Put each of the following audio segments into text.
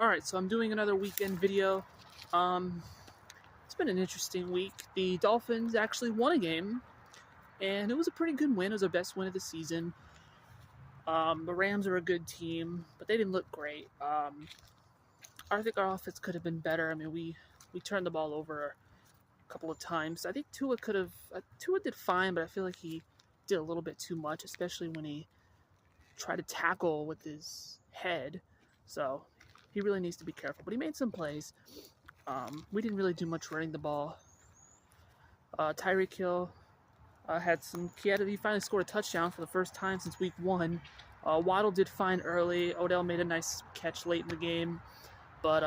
Alright, so I'm doing another weekend video. Um, it's been an interesting week. The Dolphins actually won a game, and it was a pretty good win. It was their best win of the season. The Rams are a good team, but they didn't look great. I think our offense could have been better. I mean, we turned the ball over a couple of times. I think Tua did fine, but I feel like he did a little bit too much, especially when he tried to tackle with his head. So he really needs to be careful. But he made some plays. We didn't really do much running the ball. Tyreek Hill he finally scored a touchdown for the first time since week 1. Waddle did fine early. Odell made a nice catch late in the game. But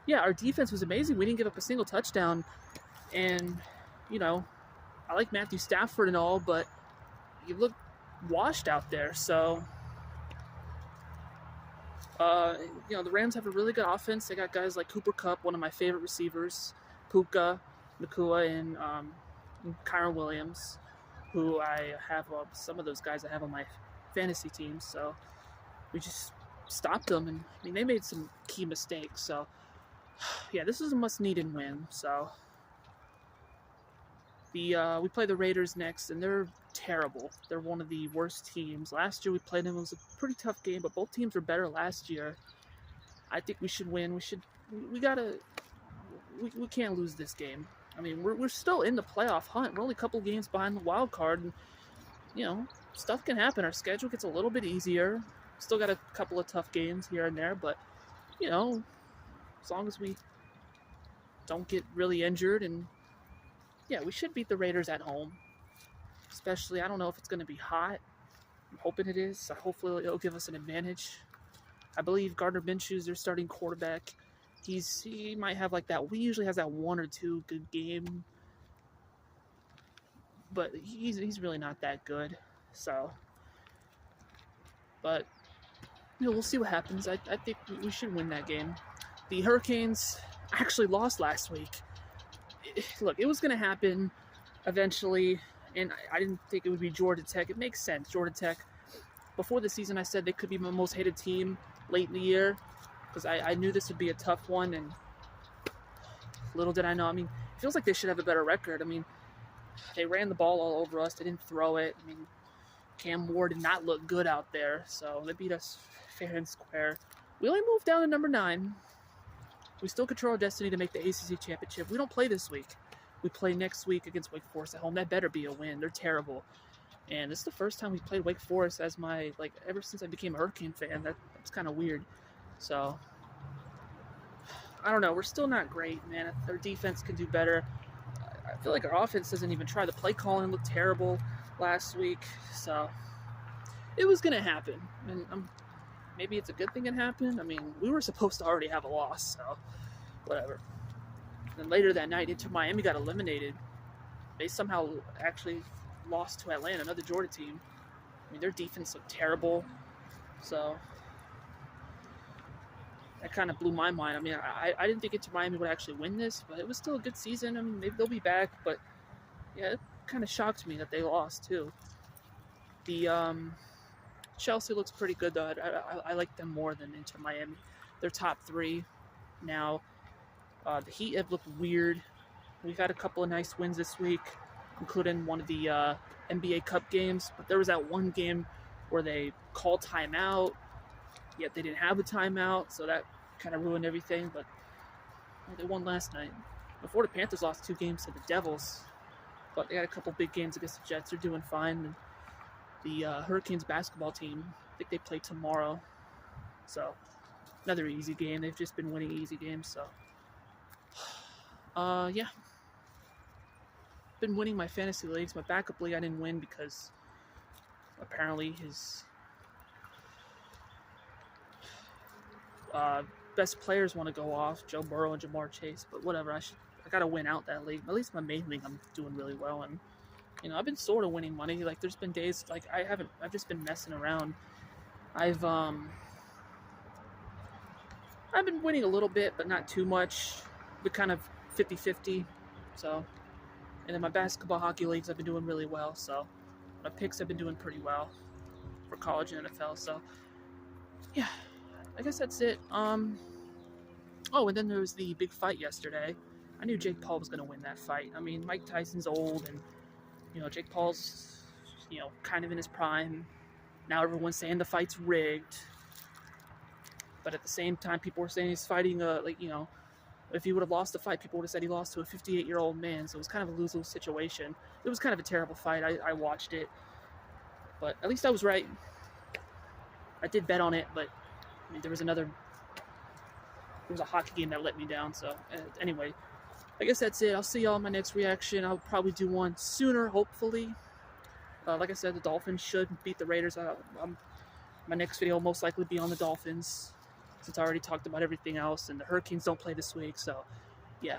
yeah, our defense was amazing. We didn't give up a single touchdown. And, I like Matthew Stafford and all, but he looked washed out there. So, the Rams have a really good offense. They got guys like Cooper Kupp, one of my favorite receivers, Puka, Nakua, and Kyron Williams, who I have some of those guys I have on my fantasy team. So we just stopped them, and I mean they made some key mistakes. So yeah, this is a must-needed win. So we play the Raiders next, and they're terrible. They're one of the worst teams. Last year we played them. It was a pretty tough game, but both teams were better last year. I think we should win. We can't lose this game. I mean, we're still in the playoff hunt. We're only a couple games behind the wild card, and stuff can happen. Our schedule gets a little bit easier. Still got a couple of tough games here and there, but as long as we don't get really injured, and yeah, we should beat the Raiders at home. Especially, I don't know if it's going to be hot. I'm hoping it is. So hopefully it'll give us an advantage. I believe Gardner Minshew's their starting quarterback. He might have like that. We usually has that one or two good game, but he's really not that good. So, but we'll see what happens. I think we should win that game. The Hurricanes actually lost last week. Look, it was going to happen eventually, and I didn't think it would be Georgia Tech. It makes sense. Georgia Tech. Before the season, I said they could be my most hated team late in the year, because I knew this would be a tough one, and little did I know. I mean, it feels like they should have a better record. I mean, they ran the ball all over us. They didn't throw it. I mean, Cam Moore did not look good out there, so they beat us fair and square. We only moved down to number 9. We still control our destiny to make the ACC championship. We don't play this week. We play next week against Wake Forest at home. That better be a win. They're terrible. And this is the first time we played Wake Forest as ever since I became a Hurricane fan. That's kind of weird. So, I don't know. We're still not great, man. Our defense can do better. I feel like our offense doesn't even try. The play calling looked terrible last week. So, it was going to happen. And maybe it's a good thing it happened. I mean, we were supposed to already have a loss, so whatever. Then later that night, Inter Miami got eliminated. They somehow actually lost to Atlanta, another Georgia team. I mean, their defense looked terrible. So that kind of blew my mind. I mean, I didn't think Inter Miami would actually win this, but it was still a good season. I mean, maybe they'll be back, but yeah, it kind of shocked me that they lost too. The Chelsea looks pretty good though. I like them more than Inter Miami. They're top 3 now. The Heat have looked weird. We've had a couple of nice wins this week, including one of the NBA Cup games. But there was that one game where they called timeout, yet they didn't have a timeout, so that kind of ruined everything. But they won last night. The Florida Panthers lost 2 games to the Devils, but they had a couple big games against the Jets. They're doing fine. And the Hurricanes basketball team, I think they play tomorrow. So, another easy game. They've just been winning easy games, so. Yeah. Been winning my fantasy leagues. My backup league I didn't win because apparently his best players want to go off, Joe Burrow and Jamar Chase, but whatever. I gotta win out that league. At least my main league I'm doing really well, and I've been sort of winning money. Like, there's been days like I've just been messing around. I've been winning a little bit, but not too much. But kind of 50-50. So, and then my basketball, hockey leagues, I've been doing really well. So, my picks have been doing pretty well for college and NFL. So, yeah, I guess that's it. Oh, and then there was the big fight yesterday. I knew Jake Paul was going to win that fight. I mean, Mike Tyson's old, and Jake Paul's kind of in his prime. Now everyone's saying the fight's rigged, but at the same time, people were saying he's fighting if he would have lost the fight, people would have said he lost to a 58-year-old man. So it was kind of a lose-lose situation. It was kind of a terrible fight. I watched it, but at least I was right. I did bet on it, but I mean, there was a hockey game that let me down. So anyway, I guess that's it. I'll see y'all in my next reaction. I'll probably do one sooner, hopefully. Like I said, the Dolphins should beat the Raiders. My next video will most likely be on the Dolphins, since I already talked about everything else, and the Hurricanes don't play this week. So yeah,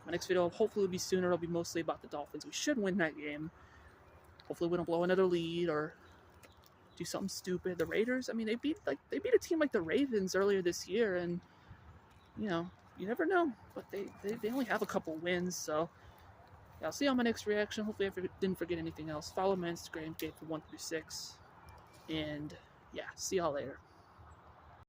my next video hopefully will be sooner. It'll be mostly about the Dolphins. We should win that game. Hopefully we don't blow another lead or do something stupid. The Raiders, I mean, they beat a team like the Ravens earlier this year, and you never know. But they only have a couple wins, so yeah, I'll see you on my next reaction. Hopefully I didn't forget anything else. Follow my Instagram, Gabe136, and yeah, see y'all later.